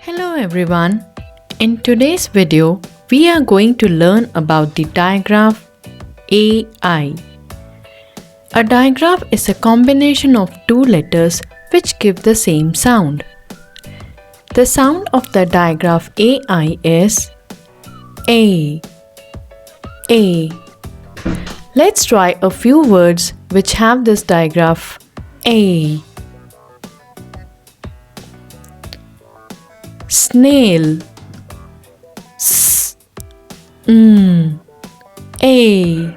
Hello everyone. In today's video, we are going to learn about the digraph AI. A digraph is a combination of two letters which give the same sound. The sound of the digraph AI is A. A. Let's try a few words which have this digraph A. Snail. S. A.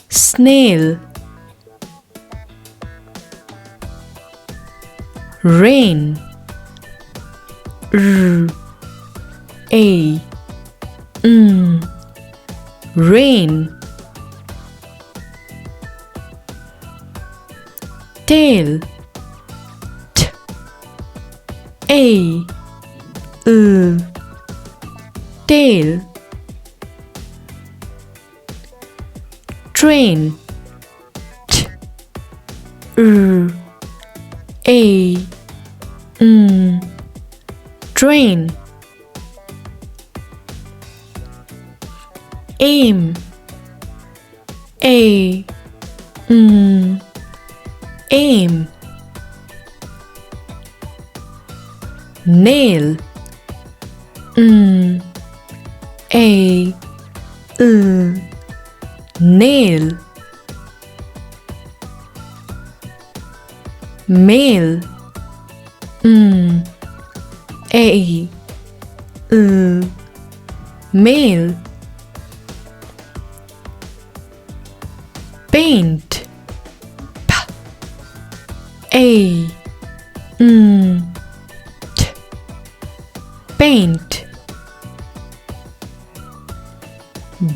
Snail. Rain. R. A. Rain. Tail. T. A. Tail. Train. T. R. A. Train. Aim. A. Aim. Nail. A. Nail. Male. A. Male. Paint. P. A. T. Paint.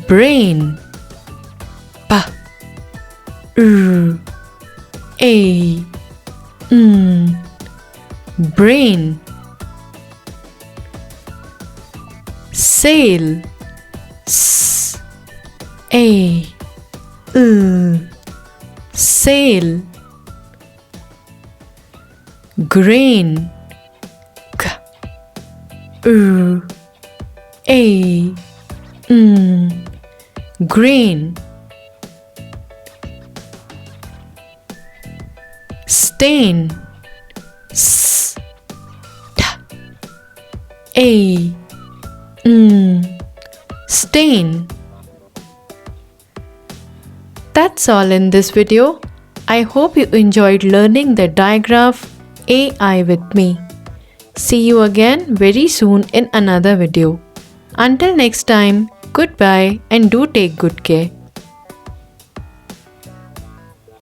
Brain. P. R. A. Brain. Sail. S. A. Sail. Grain. K. R. A. Grain. Stain. S. T. A. Stain. That's all in this video. I hope you enjoyed learning the digraph AI with me. See you again very soon in another video. Until next time, goodbye and do take good care.